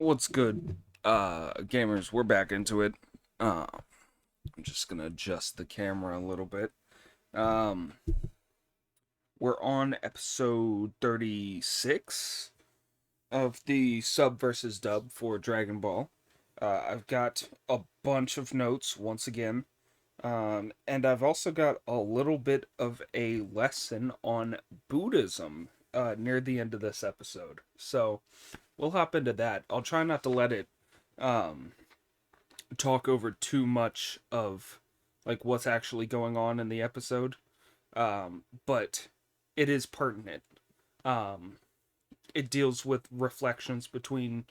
What's good, gamers? We're back into it. I'm just gonna adjust the camera a little bit. Um, we're on episode 36 of the sub versus dub for Dragon Ball. I've got a bunch of notes once again, and I've also got a little bit of a lesson on Buddhism near the end of this episode. So we'll hop into that. I'll try not to let it um, talk over too much of like what's actually going on in the episode, but it is pertinent. Um, it deals with reflections between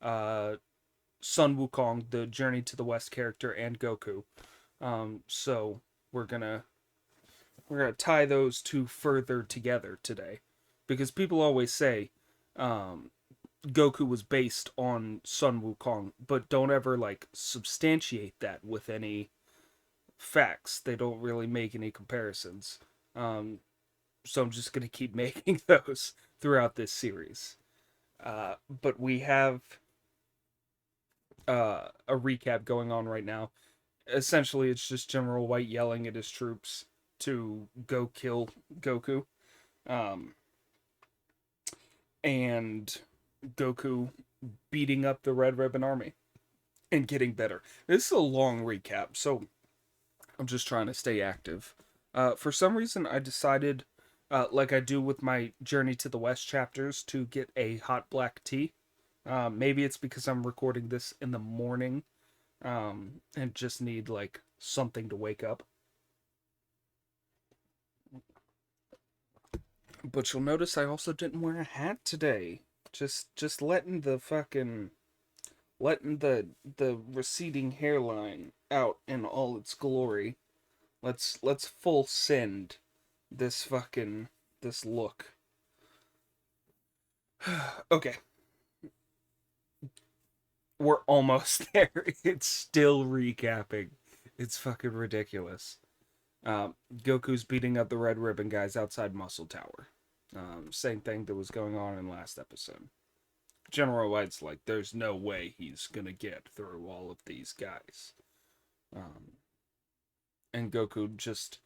uh, Sun Wukong, the Journey to the West character, and Goku. So we're gonna we're gonna tie those two further together today, because people always say um, Goku was based on Sun Wukong, but don't ever like substantiate that with any facts. They don't really make any comparisons. Um, so I'm just gonna keep making those throughout this series. But we have a recap going on right now. Essentially, it's just General White yelling at his troops to go kill Goku. Um, and Goku beating up the Red Ribbon Army and getting better. This is a long recap, so I'm just trying to stay active. For some reason, I decided, like I do with my Journey to the West chapters, to get a hot black tea. Maybe it's because I'm recording this in the morning and just need like something to wake up. But you'll notice I also didn't wear a hat today. Just letting the receding hairline out in all its glory. Let's full send this look. Okay, we're almost there. It's still recapping. It's fucking ridiculous. Goku's beating up the Red Ribbon guys outside Muscle Tower. Same thing that was going on in last episode. General White's like, there's no way he's gonna get through all of these guys. Um, and Goku just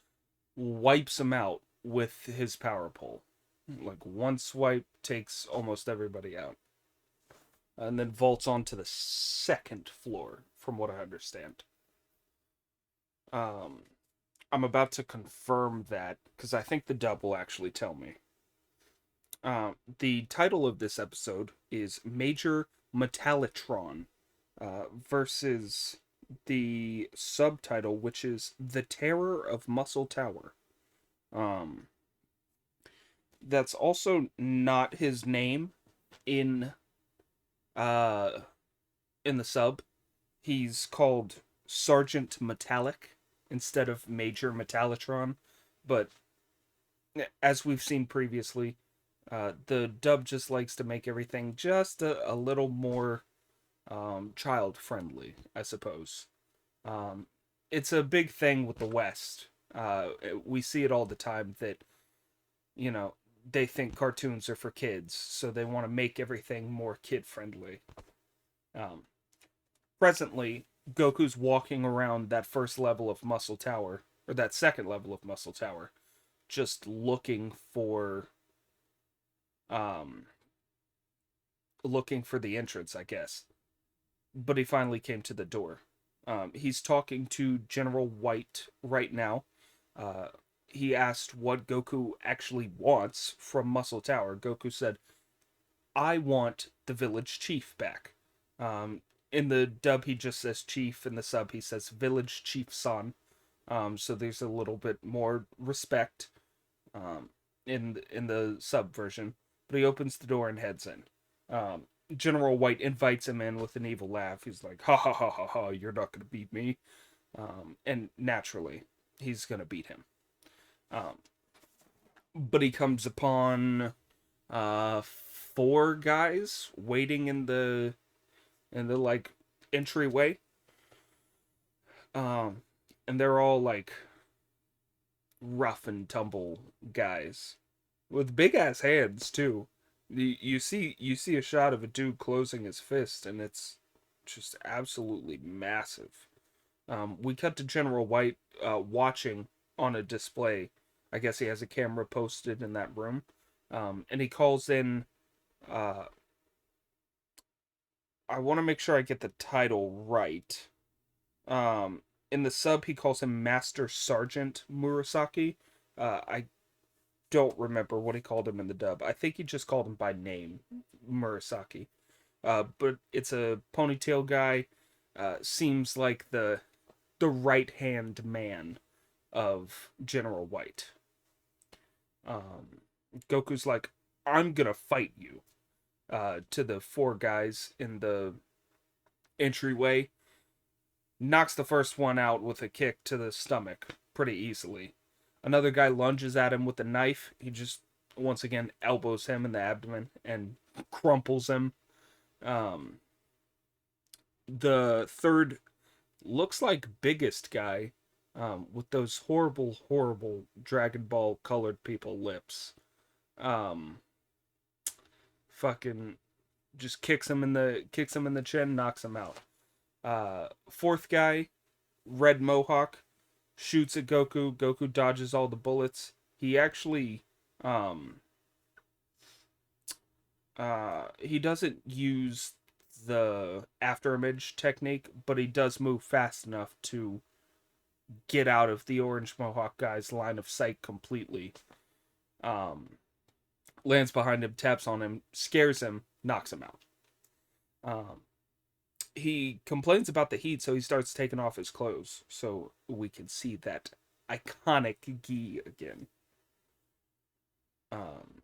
wipes him out with his power pole. Like, one swipe takes almost everybody out. And then vaults onto the second floor, from what I understand. Um, I'm about to confirm that because I think the dub will actually tell me. The title of this episode is Major Metallitron versus the subtitle, which is The Terror of Muscle Tower. Um, that's also not his name in uh in the sub. He's called Sergeant Metallic instead of Major Metallitron, but as we've seen previously, the dub just likes to make everything just a little more child friendly, I suppose. Um, it's a big thing with the West. We see it all the time that, you know, they think cartoons are for kids, so they want to make everything more kid friendly. Um, Presently, Goku's walking around that first level of Muscle Tower, or that second level of Muscle Tower, just um, looking for the entrance, I guess. But he finally came to the door. He's talking to General White right now. Uh, he asked what Goku actually wants from Muscle Tower. Goku said, I want the village chief back. Um, in the dub, he just says chief. In the sub, he says village chief son. So there's a little bit more respect um, in the sub version. But he opens the door and heads in. General White invites him in with an evil laugh. He's like, ha ha ha ha ha, you're not gonna beat me. And naturally, he's gonna beat him. Um, but he comes upon four guys waiting in the like entryway. Um, and they're all like rough and tumble guys with big ass hands too. You see a shot of a dude closing his fist, and it's just absolutely massive. We cut to General White watching on a display. I guess he has a camera posted in that room, and he calls in. Uh, I want to make sure I get the title right. In the sub, he calls him Master Sergeant Murasaki. I don't remember what he called him in the dub. I think he just called him by name, Murasaki. But it's a ponytail guy. Seems like the right hand man of General White. Goku's like, I'm gonna fight you. To the four guys in the entryway, knocks the first one out with a kick to the stomach pretty easily. Another guy lunges at him with a knife. He just once again elbows him in the abdomen and crumples him. Um, the third looks like biggest guy, with those horrible, horrible Dragon Ball colored people lips. Um, fucking just kicks him in the chin, knocks him out. Fourth guy, red mohawk, shoots at Goku. Goku dodges all the bullets. He actually he doesn't use the after image technique, but he does move fast enough to get out of the orange mohawk guy's line of sight completely. Um, Lands behind him, taps on him, scares him, knocks him out. Um, he complains about the heat, so he starts taking off his clothes so we can see that iconic gi again. Um,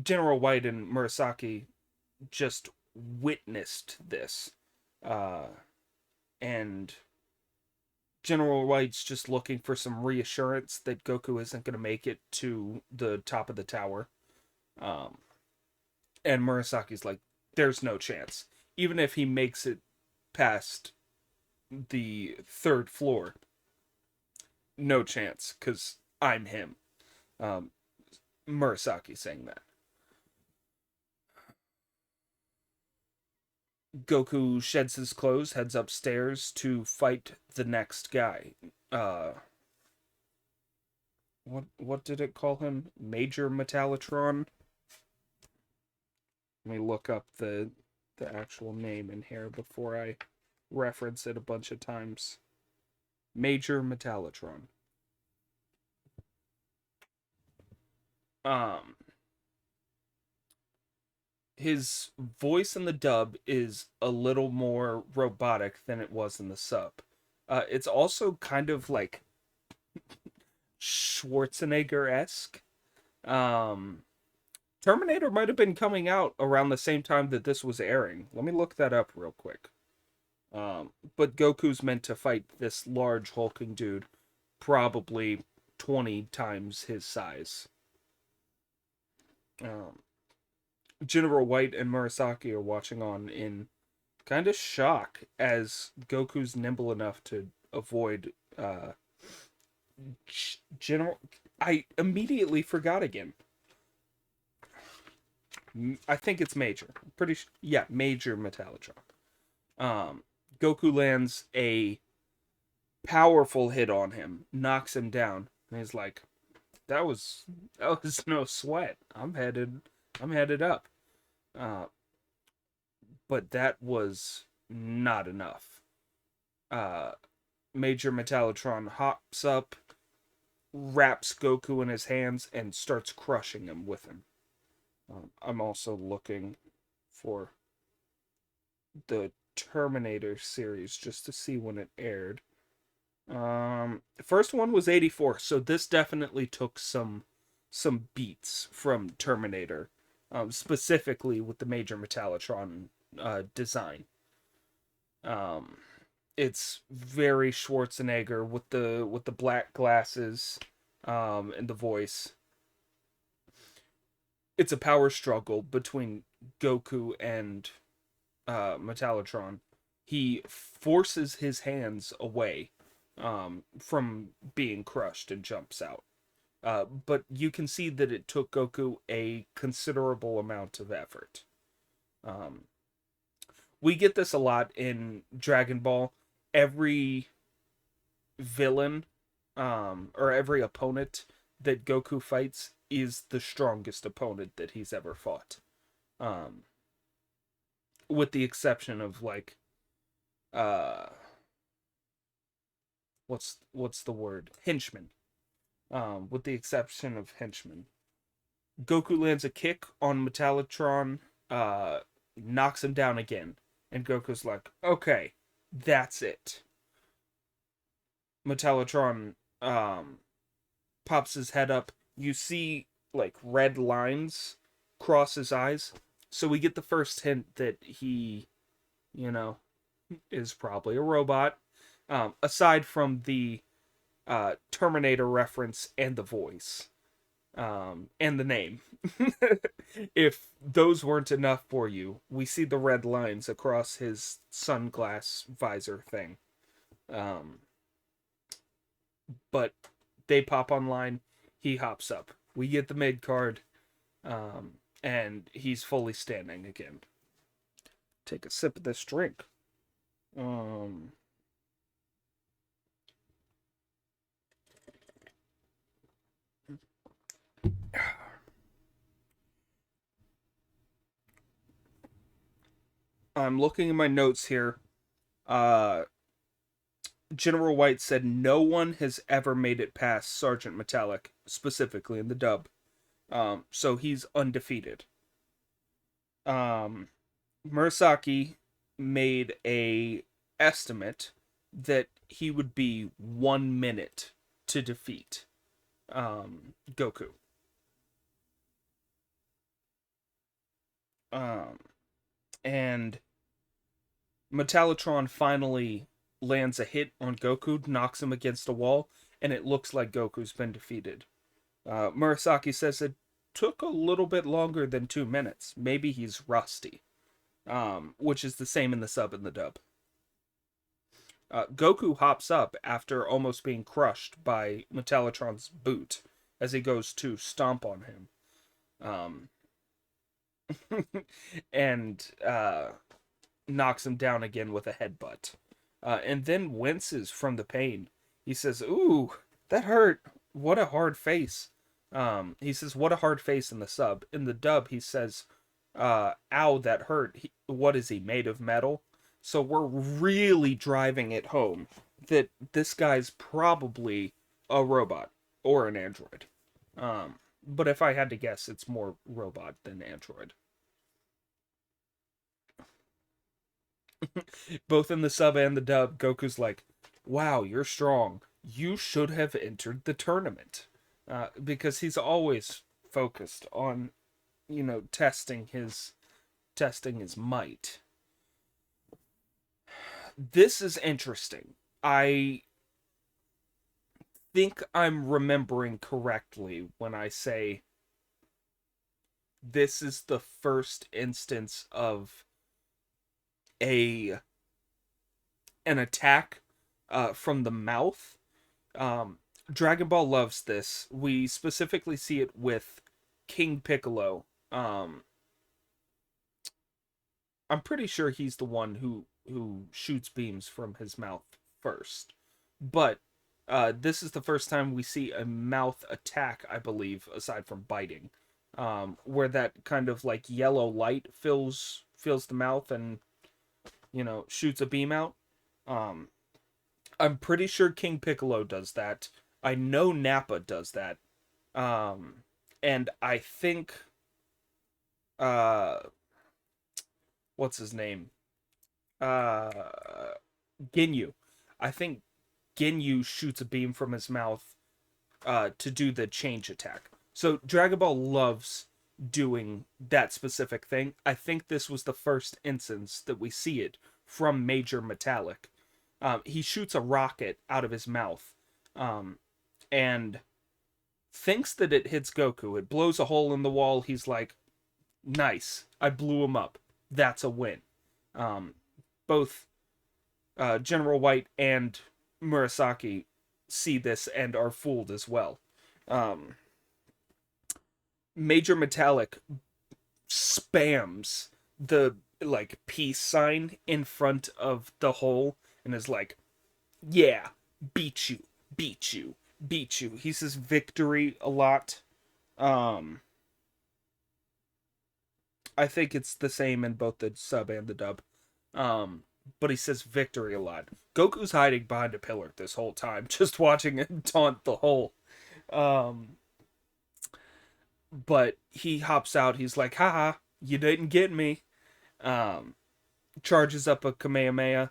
General White and Murasaki just witnessed this. Uh, and General White's just looking for some reassurance that Goku isn't going to make it to the top of the tower. Um, and Murasaki's like, there's no chance. Even if he makes it past the third floor, no chance, because I'm him. Um, Murasaki saying that. Goku sheds his clothes, heads upstairs to fight the next guy. Uh, what did it call him? Major Metallitron. Let me look up the actual name in here before I reference it a bunch of times. Major Metallitron. Um, his voice in the dub is a little more robotic than it was in the sub. It's also kind of like Schwarzenegger-esque. Um, Terminator might have been coming out around the same time that this was airing. Let me look that up real quick. But Goku's meant to fight this large hulking dude, probably 20 times his size. Um, General White and Murasaki are watching on in kind of shock as Goku's nimble enough to avoid General. I immediately forgot again. I think it's Major. Yeah, Major Metallitron. Goku lands a powerful hit on him, knocks him down, and he's like, "That was no sweat. I'm headed up." Uh, but that was not enough. Uh, Major Metallitron hops up, wraps Goku in his hands, and starts crushing him with him. I'm also looking for the Terminator series just to see when it aired. The first one was 84, so this definitely took some beats from Terminator, specifically with the Major Metallitron design. Um, it's very Schwarzenegger with the black glasses, and the voice. It's a power struggle between Goku and Metallitron. He forces his hands away from being crushed and jumps out. But you can see that it took Goku a considerable amount of effort. Um, we get this a lot in Dragon Ball. Every villain, or every opponent that Goku fights is the strongest opponent that he's ever fought. Um, with the exception of like, uh, what's the word? Henchmen. With the exception of henchmen. Goku lands a kick on Metallitron, uh, knocks him down again, and Goku's like, "Okay, that's it." Metallitron pops his head up. You see like red lines cross his eyes, so we get the first hint that he, you know, is probably a robot. Aside from the Terminator reference and the voice, and the name. If those weren't enough for you, we see the red lines across his sunglass visor thing. Um, but they pop online. He hops up. We get the mid card, and he's fully standing again. Take a sip of this drink. Um, I'm looking at my notes here. General White said no one has ever made it past Sergeant Metallic, specifically in the dub. So he's undefeated. Murasaki made a estimate that he would be 1 minute to defeat Goku. Um, and Metallitron finally lands a hit on Goku, knocks him against a wall, and it looks like Goku's been defeated. Murasaki says it took a little bit longer than 2 minutes. Maybe he's rusty, which is the same in the sub and the dub. Goku hops up after almost being crushed by Metallitron's boot as he goes to stomp on him. Um, and knocks him down again with a headbutt. And then winces from the pain. He says, "Ooh, that hurt. What a hard face." He says, "What a hard face" in the sub. In the dub, he says, "Ow, that hurt." What is he, made of metal? So we're really driving it home that this guy's probably a robot or an android. But if I had to guess, it's more robot than android. Both in the sub and the dub, Goku's like, "Wow, you're strong. You should have entered the tournament." Because he's always focused on, testing his might. This is interesting. I think I'm remembering correctly when I say this is the first instance of a an attack from the mouth. Dragon Ball loves this. We specifically see it with King Piccolo. I'm pretty sure he's the one who shoots beams from his mouth first. But this is the first time we see a mouth attack, I believe, aside from biting, where that kind of like yellow light fills the mouth and shoots a beam out. I'm pretty sure King Piccolo does that. I know Nappa does that. And I think what's his name? Uh Ginyu. I think Ginyu shoots a beam from his mouth to do the change attack. So Dragon Ball loves doing that specific thing. I think this was the first instance that we see it from Major Metallic. He shoots a rocket out of his mouth, and thinks that it hits Goku. It blows a hole in the wall. He's like, "Nice, I blew him up. That's a win." Both General White and Murasaki see this and are fooled as well. Um, Major Metallic spams the like peace sign in front of the hole and is like, "Yeah, beat you, beat you, beat you." He says victory a lot. Um, I think it's the same in both the sub and the dub. Um, but he says victory a lot. Goku's hiding behind a pillar this whole time, just watching him taunt the hole. Um, but he hops out. He's like, "Haha, you didn't get me." Um, Charges up a Kamehameha,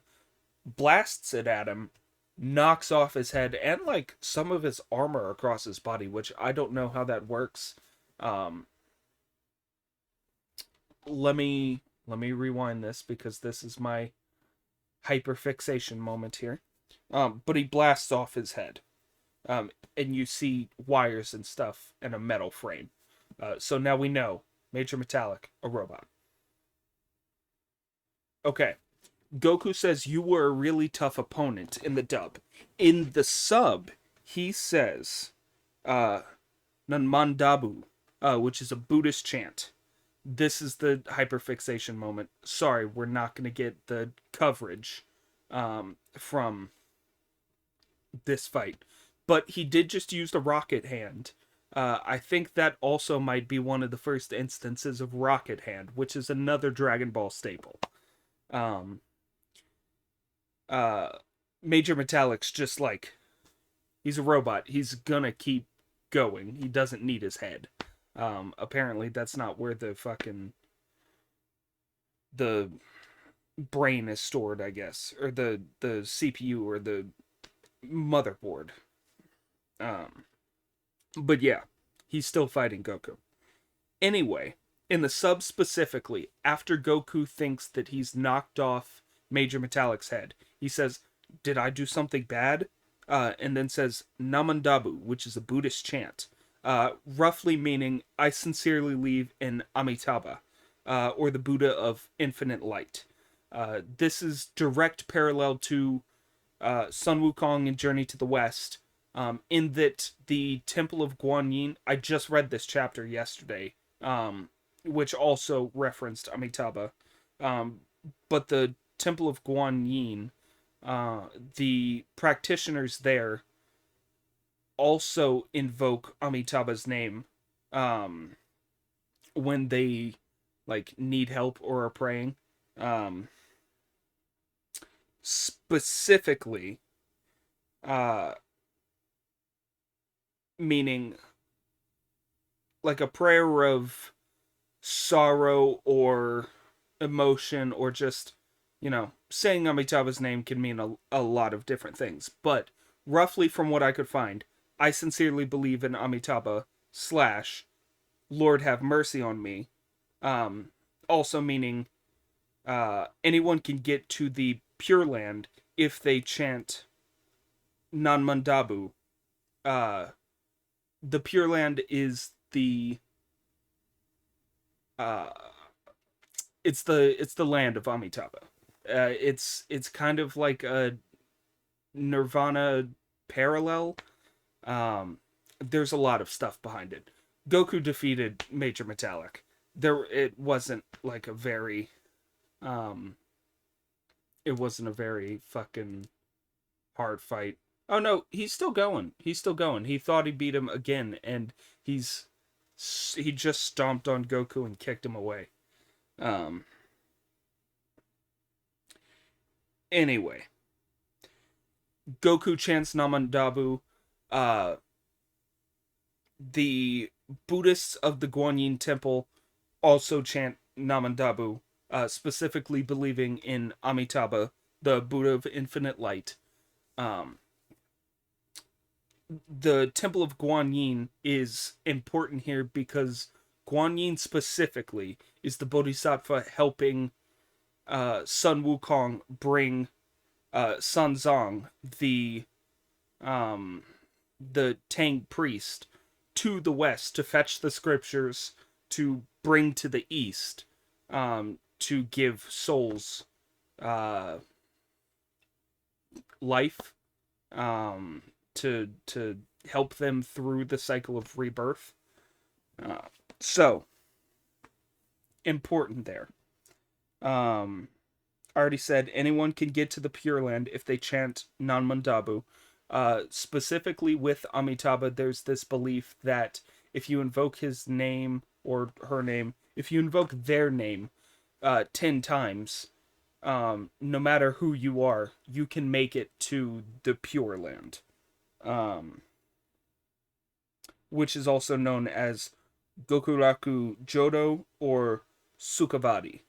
blasts it at him, knocks off his head and like some of his armor across his body, which I don't know how that works. Um, let me rewind this because this is my hyperfixation moment here. But he blasts off his head. And you see wires and stuff and a metal frame. So now we know Major Metallic, a robot. Okay. Goku says you were a really tough opponent in the dub. In the sub, he says, Nanmandabu, which is a Buddhist chant. This is the hyperfixation moment. Sorry, we're not going to get the coverage from this fight. But he did just use the rocket hand. I think that also might be one of the first instances of rocket hand, which is another Dragon Ball staple. Um, Major Metallic's just like, he's a robot. He's gonna keep going. He doesn't need his head. Apparently that's not where the brain is stored, I guess, or the CPU or the motherboard. Um, but yeah, he's still fighting Goku. Anyway, in the sub specifically, after Goku thinks that he's knocked off Major Metallic's head, he says, "Did I do something bad?" And then says Namandabu, which is a Buddhist chant, roughly meaning "I sincerely believe in Amitabha," or the Buddha of infinite light. This is direct parallel to Sun Wukong and Journey to the West, in that the Temple of Guanyin, I just read this chapter yesterday, which also referenced Amitabha, but the Temple of Guanyin, the practitioners there also invoke Amitabha's name when they like need help or are praying. Specifically, uh, meaning like a prayer of sorrow or emotion or just, saying Amitabha's name can mean a lot of different things. But roughly from what I could find, I sincerely believe in Amitabha slash Lord have mercy on me. Also meaning anyone can get to the Pure Land if they chant Nanmandabu. The Pure Land is the uh, it's the land of Amitabha. It's kind of like a Nirvana parallel. There's a lot of stuff behind it. Goku defeated Major Metallic. It wasn't like a very it wasn't a very fucking hard fight. Oh no, he's still going. He's still going. He thought he beat him again, and he just stomped on Goku and kicked him away. Um. Anyway, Goku chants Namandabu. Uh, the Buddhists of the Guanyin Temple also chant Namandabu, specifically believing in Amitabha, the Buddha of infinite light. Um, the Temple of Guanyin is important here because Guanyin specifically is the Bodhisattva helping Sun Wukong bring Sun Zong, the Tang priest, to the west to fetch the scriptures to bring to the east, to give souls life, to help them through the cycle of rebirth. So important there. I already said anyone can get to the Pure Land if they chant Nanmandabu. Specifically with Amitabha, there's this belief that if you invoke his name or her name, if you invoke their name 10 times, no matter who you are, you can make it to the Pure Land. Which is also known as Gokuraku Jodo or Sukhavati.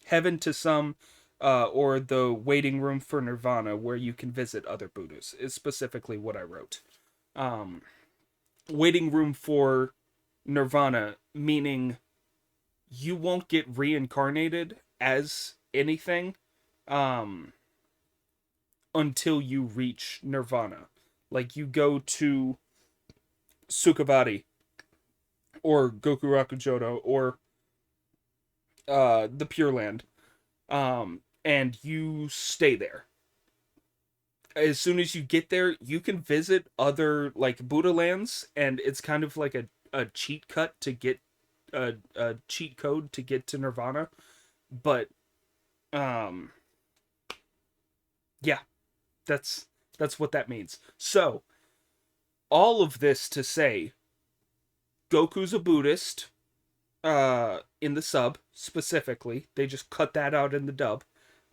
Heaven to some, or the waiting room for Nirvana, where you can visit other Buddhas, is specifically what I wrote. Waiting room for Nirvana, meaning you won't get reincarnated as anything until you reach Nirvana. Like, you go to Sukhavati, or Gokuraku Jodo, or the Pure Land, and you stay there. As soon as you get there, you can visit other, like, Buddha lands, and it's kind of like a cheat cut to get a cheat code to get to Nirvana. But yeah, that's what that means. So all of this to say, Goku's a Buddhist. In the sub specifically, they just cut that out in the dub.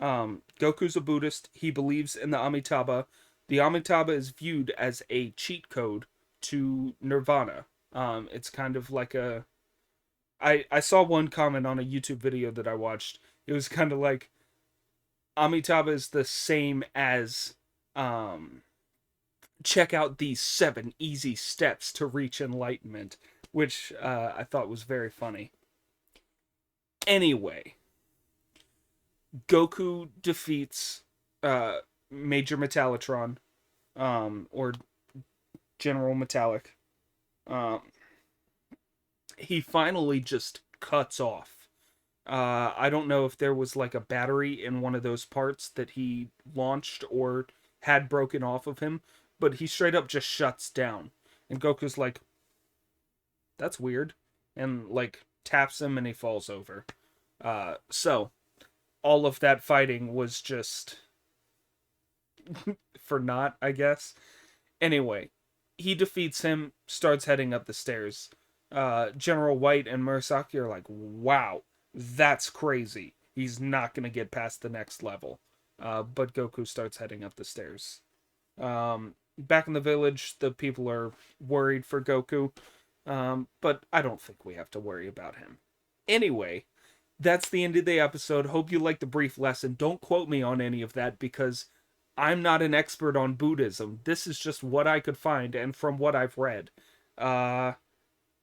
Goku's a Buddhist. He believes in the Amitabha. The Amitabha is viewed as a cheat code to Nirvana. It's kind of like a... I saw one comment on a YouTube video that I watched. It was kind of like, Amitabha is the same as, check out these 7 easy steps to reach enlightenment, which I thought was very funny. Anyway, Goku defeats Major Metallitron, or General Metallic. He finally just cuts off. I don't know if there was like a battery in one of those parts that he launched or had broken off of him, but he straight up just shuts down. And Goku's like, that's weird. And like taps him and he falls over. So all of that fighting was just for naught, I guess. Anyway, he defeats him, starts heading up the stairs. General White and Murasaki are like, wow, that's crazy. He's not going to get past the next level. But Goku starts heading up the stairs. Back in the village, the people are worried for Goku. But I don't think we have to worry about him. Anyway, that's the end of the episode. Hope you liked the brief lesson. Don't quote me on any of that because I'm not an expert on Buddhism. This is just what I could find and from what I've read.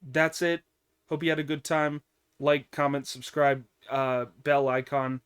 That's it. Hope you had a good time. Like, comment, subscribe, bell icon.